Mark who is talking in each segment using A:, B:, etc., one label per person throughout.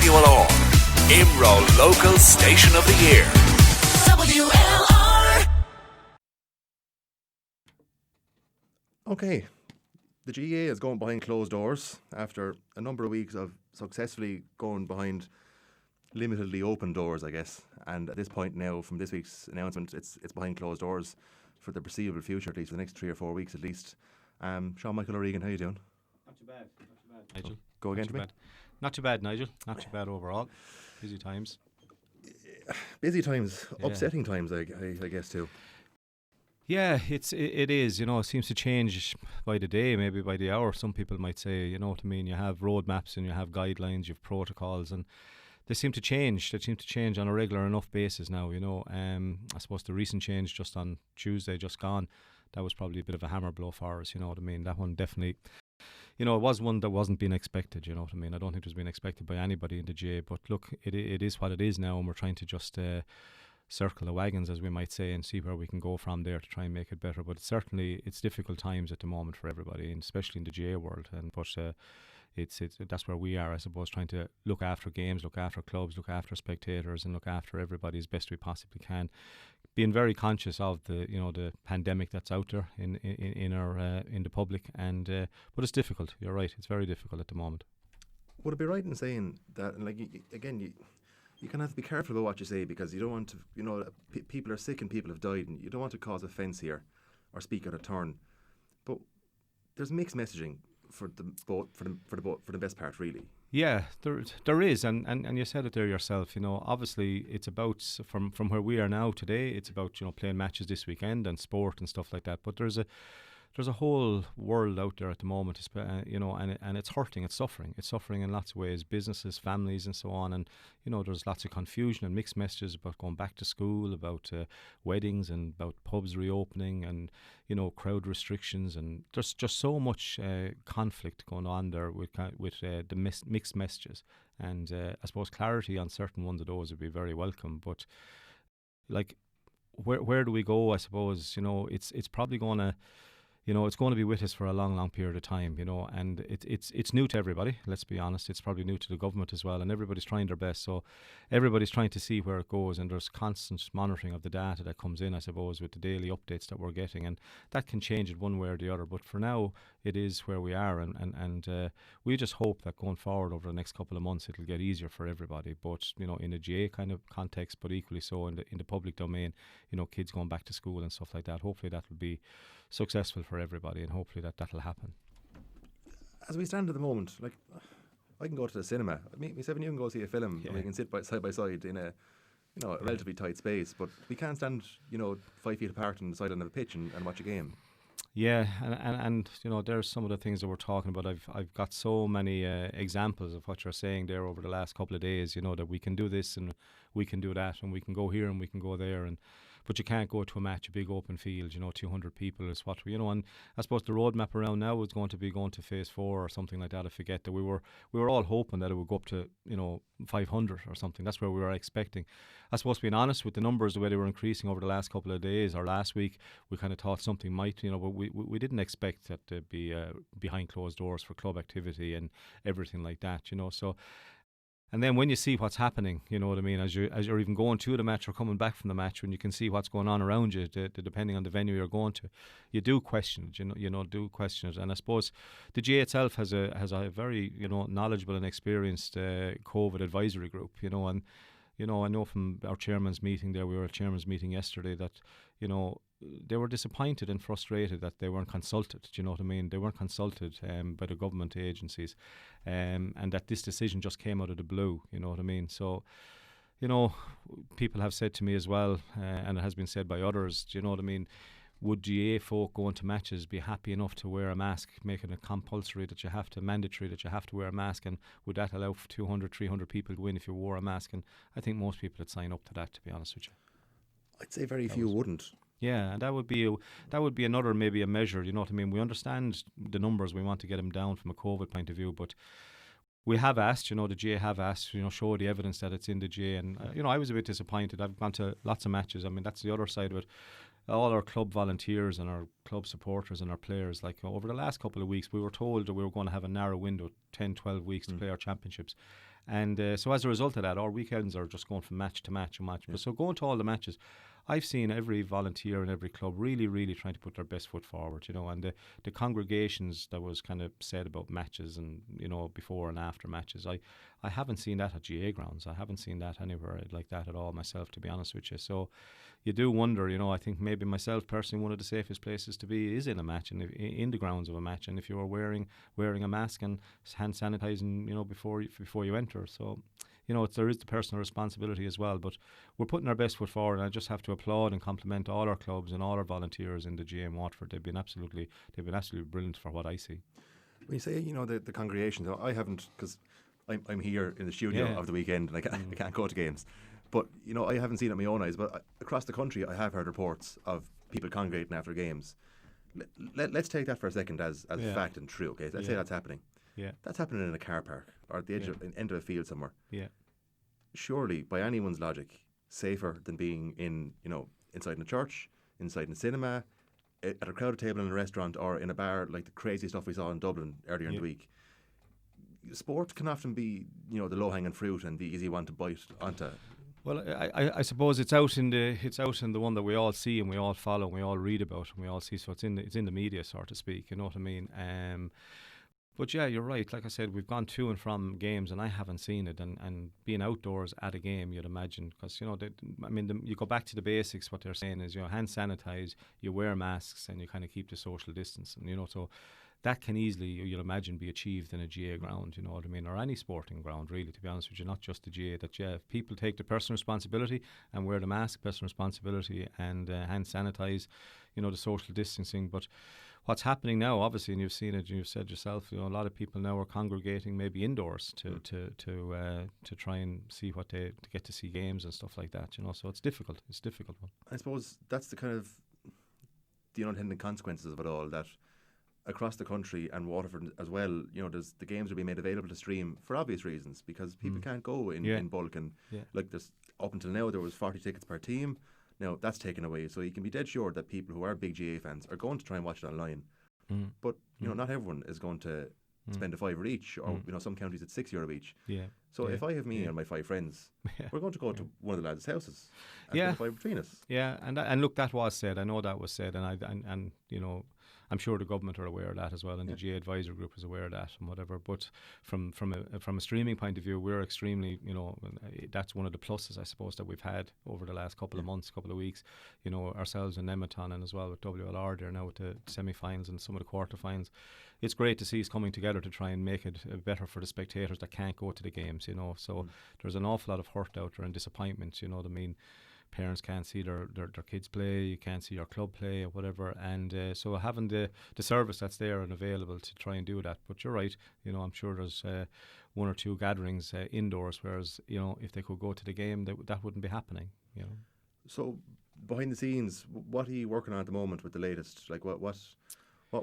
A: WLR, Imro Local Station of the Year. WLR.
B: Okay, the GAA is going behind closed doors after a number of weeks of successfully going behind limitedly open doors, I guess. And at this point now, from this week's announcement, it's behind closed doors for the foreseeable future, at least for the next 3 or 4 weeks at least. Sean Michael or Regan, how are you doing?
C: Not too bad, Nigel.
B: Go again to me?
C: Not too bad, Nigel. Not too bad overall. Busy times.
B: Busy times,
C: Yeah.
B: upsetting times, I guess too.
C: Yeah, it is. You know, it seems to change by the day, maybe by the hour. Some people might say, you know what I mean. You have roadmaps and you have guidelines, you have protocols, and they seem to change. They seem to change on a regular enough basis now. You know, I suppose the recent change just on Tuesday, just gone, that was probably a bit of a hammer blow for us. You know what I mean. That one definitely. You know, it was one that wasn't being expected, you know what I mean. I don't think it was being expected by anybody in the GA, but look, it is what it is now, and we're trying to just circle the wagons, as we might say, and see where we can go from there to try and make it better. But it's difficult times at the moment for everybody, and especially in the GA world. But that's where we are, I suppose, trying to look after games, look after clubs, look after spectators, and look after everybody as best we possibly can. Being very conscious of the pandemic that's out there in the public, and but it's difficult. You're right, it's very difficult at the moment.
B: Would it be right in saying that, and like you kind of have to be careful about what you say, because you don't want to, you know, people are sick and people have died, and you don't want to cause offence here or speak out of turn. But there's mixed messaging for the best part, really.
C: Yeah, there is, and you said it there yourself. You know, obviously it's about from where we are now today. It's about, you know, playing matches this weekend and sport and stuff like that. But there's a whole world out there at the moment, you know, and it's hurting, it's suffering in lots of ways, businesses, families, and so on. And you know, there's lots of confusion and mixed messages about going back to school, about weddings, and about pubs reopening, and you know, crowd restrictions, and there's just so much conflict going on there with the mixed messages. And I suppose clarity on certain ones of those would be very welcome. But like, where do we go? I suppose, you know, it's probably going to. You know, it's going to be with us for a long, long period of time, you know, and it's new to everybody, let's be honest. It's probably new to the government as well, and everybody's trying their best. So everybody's trying to see where it goes, and there's constant monitoring of the data that comes in, I suppose, with the daily updates that we're getting, and that can change it one way or the other. But for now, it is where we are, and we just hope that going forward over the next couple of months, it'll get easier for everybody. But, you know, in a GA kind of context, but equally so in the public domain, you know, kids going back to school and stuff like that. Hopefully that will be successful for everybody, and hopefully that'll happen.
B: As we stand at the moment, like, I can go to the cinema. Myself and you can go see a film, and we can sit side by side in a relatively tight space, but we can't stand, you know, 5 feet apart on the sideline of a pitch and watch a game.
C: Yeah, and you know, there's some of the things that we're talking about. I've got so many examples of what you're saying there over the last couple of days, you know, that we can do this and we can do that, and we can go here and we can go there, but you can't go to a match, a big open field, you know, 200 people is what, you know, and I suppose the roadmap around now is going to be going to phase 4 or something like that. I forget that we were all hoping that it would go up to, you know, 500 or something. That's where we were expecting. I suppose, being honest with the numbers, the way they were increasing over the last couple of days or last week, we kind of thought something might, you know, but we didn't expect that to be behind closed doors for club activity and everything like that, you know, so. And then when you see what's happening, you know what I mean, as you're even going to the match or coming back from the match, when you can see what's going on around you, depending on the venue you're going to, you do question it, do question it. And I suppose the GA itself has a very, you know, knowledgeable and experienced COVID advisory group, you know, and you know, I know from our chairman's meeting there, we were at chairman's meeting yesterday, that, you know, they were disappointed and frustrated that they weren't consulted. Do you know what I mean? They weren't consulted by the government agencies, and that this decision just came out of the blue. You know what I mean? So, you know, people have said to me as well, and it has been said by others, do you know what I mean? Would GA folk going to matches be happy enough to wear a mask, making it compulsory that you have to, mandatory that you have to wear a mask, and would that allow 200, 300 people to go in if you wore a mask? And I think most people would sign up to that, to be honest with you.
B: I'd say very few wouldn't.
C: Yeah, and that would be another, maybe a measure, you know what I mean? We understand the numbers, we want to get them down from a COVID point of view, but we have asked, you know, the GA have asked, you know, show the evidence that it's in the GA, and, you know, I was a bit disappointed. I've gone to lots of matches. I mean, that's the other side of it. All our club volunteers and our club supporters and our players, like, over the last couple of weeks, we were told that we were going to have a narrow window, 10, 12 weeks to play our championships. And so as a result of that, our weekends are just going from match to match and match. But so going to all the matches, I've seen every volunteer in every club really, really trying to put their best foot forward, and the congregations that was kind of said about matches and, before and after matches, I haven't seen that at GA grounds. I haven't seen that anywhere like that at all myself, to be honest with you. So you do wonder, I think maybe myself personally, one of the safest places to be is in a match and in the grounds of a match. And if you're wearing a mask and hand sanitizing, before you enter. So, there is the personal responsibility as well, but we're putting our best foot forward, and I just have to applaud and compliment all our clubs and all our volunteers in the GA in Waterford. They've been absolutely brilliant for what I see.
B: When you say, the congregations, I haven't, because I'm here in the studio of the weekend and I can't go to games. But, I haven't seen it with my own eyes. But across the country, I have heard reports of people congregating after games. Let's take that for a second as fact and true, okay? Let's say that's happening.
C: Yeah.
B: That's happening in a car park or at the end of a field somewhere.
C: Yeah.
B: Surely, by anyone's logic, safer than being inside in a church, inside in a cinema, at a crowded table in a restaurant, or in a bar, like the crazy stuff we saw in Dublin earlier in the week. Sport can often be, the low-hanging fruit and the easy one to bite onto.
C: Well, I suppose it's out in the one that we all see and we all follow and we all read about and we all see. So it's in the media, so to speak. You know what I mean? But yeah, you're right. Like I said, we've gone to and from games, and I haven't seen it. And being outdoors at a game, you'd imagine, because you go back to the basics. What they're saying is, hand sanitize, you wear masks, and you kind of keep the social distance. And so that can easily, you'll imagine, be achieved in a GA ground. You know what I mean, or any sporting ground, really. To be honest with you, not just the GA. That if people take the personal responsibility and wear the mask, personal responsibility, and hand sanitize, the social distancing, but. What's happening now, obviously, and you've seen it, and you've said yourself, a lot of people now are congregating maybe indoors to try and see to get to see games and stuff like that. So it's difficult. It's a difficult one.
B: I suppose that's the kind of the unintended consequences of it all. That across the country and Waterford as well, the games will be made available to stream for obvious reasons because people can't go in bulk, and like this up until now there was 40 tickets per team. Now, that's taken away, so you can be dead sure that people who are big GA fans are going to try and watch it online. But, not everyone is going to spend a €5 each, or, some counties it's €6 each.
C: Yeah.
B: So if I have me and my 5 friends, we're going to go to one of the lads' houses and spend a €5 between us.
C: Yeah, and look, that was said. I know that was said, and I'm sure the government are aware of that as well, and the GA advisor group is aware of that and whatever. But from a streaming point of view, we're extremely, that's one of the pluses, I suppose, that we've had over the last couple of months, couple of weeks. Ourselves and Nematon, and as well with WLR there now with the semi-finals and some of the quarter-finals. It's great to see us coming together to try and make it better for the spectators that can't go to the games. So there's an awful lot of hurt out there and disappointment. Parents can't see their kids play, you can't see your club play or whatever, and so having the service that's there and available to try and do that. But you're right, I'm sure there's one or two gatherings indoors, whereas if they could go to the game, that wouldn't be happening.
B: So behind the scenes, what are you working on at the moment with the latest? Like what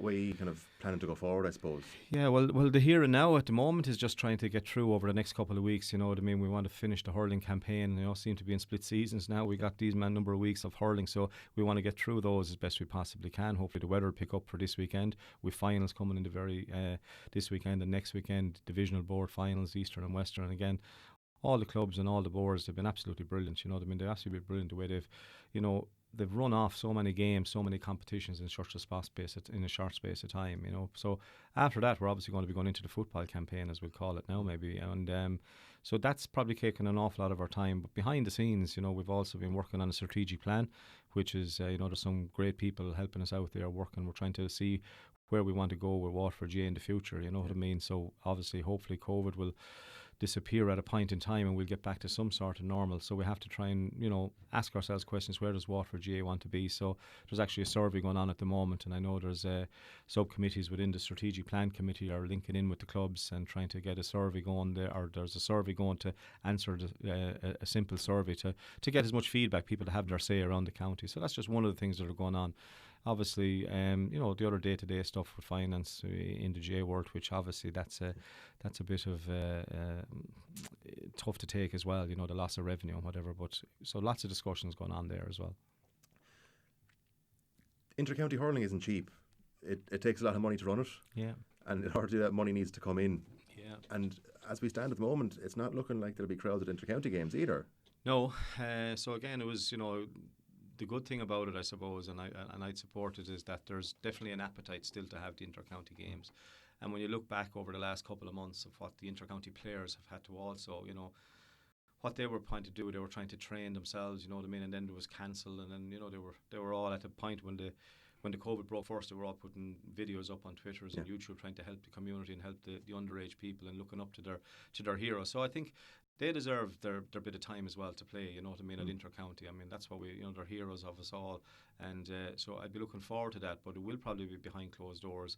B: way are you kind of planning to go forward, I suppose?
C: Yeah, well, the here and now at the moment is just trying to get through over the next couple of weeks. You know what I mean? We want to finish the hurling campaign. Seem to be in split seasons now. We got these number of weeks of hurling, so we want to get through those as best we possibly can. Hopefully the weather will pick up for this weekend. With finals coming in this weekend and next weekend, divisional board finals, Eastern and Western, and again. All the clubs and all the boards have been absolutely brilliant. You know what I mean? They've absolutely been brilliant the way they've run off so many games, so many competitions in in a short space of time. So after that, we're obviously going to be going into the football campaign, as we'll call it now, maybe. And so that's probably taken an awful lot of our time. But behind the scenes, we've also been working on a strategic plan, which is there's some great people helping us out there working. We're trying to see where we want to go with Waterford GA in the future. You know what I mean? So obviously, hopefully, COVID will disappear at a point in time and we'll get back to some sort of normal. So we have to try and ask ourselves questions: where does Waterford GA want to be? So there's actually a survey going on at the moment, and I know there's subcommittees within the strategic plan committee are linking in with the clubs and trying to get a survey going there, or there's a survey going to answer a simple survey to get as much feedback, people to have their say around the county. So that's just one of the things that are going on. Obviously, the other day-to-day stuff with finance in the GA world, which obviously that's a bit of tough to take as well. The loss of revenue and whatever. But so lots of discussions going on there as well.
B: Inter-county hurling isn't cheap. It takes a lot of money to run it.
C: Yeah.
B: And in order to do that, money needs to come in. And as we stand at the moment, it's not looking like there'll be crowded inter-county games either.
C: No. So again, it was, the good thing about it, I suppose, and I'd support it, is that there's definitely an appetite still to have the inter-county games. And when you look back over the last couple of months of what the inter-county players have had to also, what they were trying to do, they were trying to train themselves, you know what I mean, and then there was cancelled, and then they were all at a point when the COVID broke first, they were all putting videos up on Twitter and YouTube trying to help the community and help the underage people and looking up to their heroes. So I think they deserve their bit of time as well to play, you know what I mean, at inter-county. I mean, that's what they're heroes of us all, and so I'd be looking forward to that, but it will probably be behind closed doors.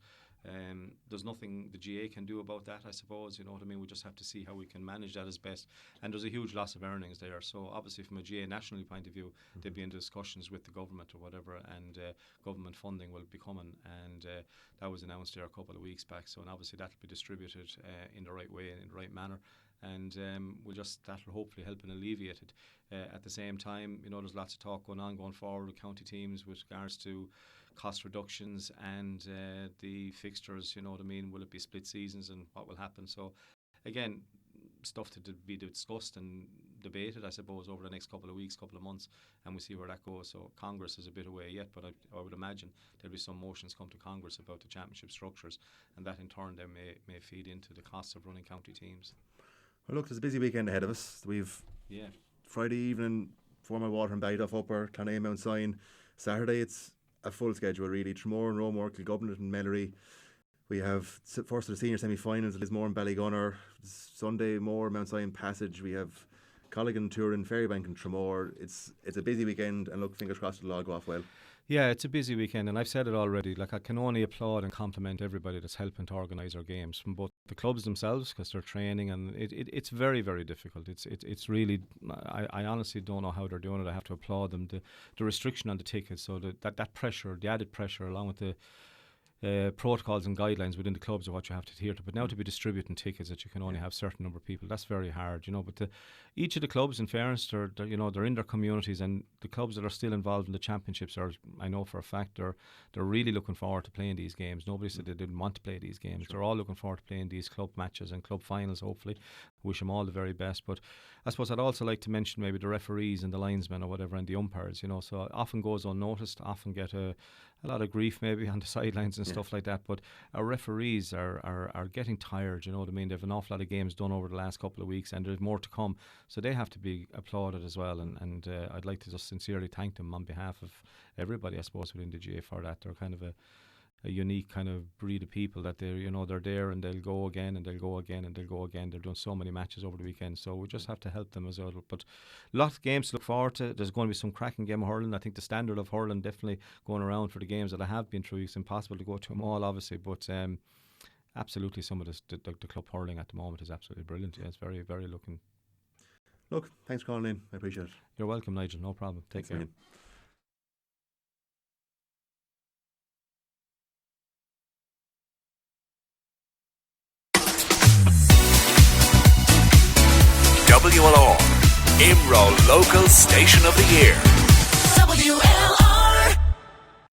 C: There's nothing the GA can do about that, I suppose, you know what I mean. We just have to see how we can manage that as best, and there's a huge loss of earnings there, so obviously from a GA national point of view, they'd be in discussions with the government or whatever, and government funding will be coming, and that was announced there a couple of weeks back, so and obviously that'll be distributed in the right way and in the right manner, and that'll hopefully help and alleviate it. At the same time, there's lots of talk going forward with county teams with regards to cost reductions and the fixtures, you know what I mean, will it be split seasons and what will happen. So again, stuff to be discussed and debated, I suppose, over the next couple of weeks, couple of months, and we see where that goes. So Congress is a bit away yet, but I would imagine there'll be some motions come to Congress about the championship structures, and that in turn then may feed into the costs of running county teams.
B: Well, look, there's a busy weekend ahead of us. We've Friday evening, Formal Water and Baidoff Upper, Clonea Mount Sion. Saturday it's a full schedule really. Tremor and Romore, Kilgubnett and Mellery. We have first of the senior semi-finals, Lismore and Ballygunner. Sunday, Moore, Mount Sion Passage. We have Colligan, Turin, Ferrybank and Tremor. It's a busy weekend, and look, fingers crossed it'll all go off well. Yeah,
C: it's a busy weekend, and I've said it already. Like, I can only applaud and compliment everybody that's helping to organise our games, from both the clubs themselves, because they're training, and it's very, very difficult. It's really, I honestly don't know how they're doing it. I have to applaud them. The restriction on the tickets, so that pressure, the added pressure, along with the protocols and guidelines within the clubs of what you have to adhere to, but now to be distributing tickets that you can only have a certain number of people, that's very hard, but each of the clubs, in fairness, they're in their communities, and the clubs that are still involved in the championships are, I know for a fact, they're really looking forward to playing these games. Nobody said they didn't want to play these games. They're all looking forward to playing these club matches and club finals, hopefully. Wish them all the very best. But I suppose I'd also like to mention maybe the referees and the linesmen or whatever, and the umpires, so it often goes unnoticed, often get a lot of grief maybe on the sidelines and stuff like that, but our referees are getting tired, you know what I mean. They've an awful lot of games done over the last couple of weeks, and there's more to come, so they have to be applauded as well, and I'd like to just sincerely thank them on behalf of everybody, I suppose, within the GA for that. They're kind of a unique kind of breed of people that they're there, and they'll go again and they'll go again and they'll go again. They're doing so many matches over the weekend, so we just have to help them as well. But lots of games to look forward to. There's going to be some cracking game of hurling. I think the standard of hurling definitely going around for the games that I have been through. It's impossible to go to them all, obviously, but absolutely some of the club hurling at the moment is absolutely brilliant. Yeah, it's very, very looking.
B: Look, thanks for calling in. I appreciate it.
C: You're welcome, Nigel. No problem. Take care.
A: WLR, Imro Local Station of the Year.
D: WLR.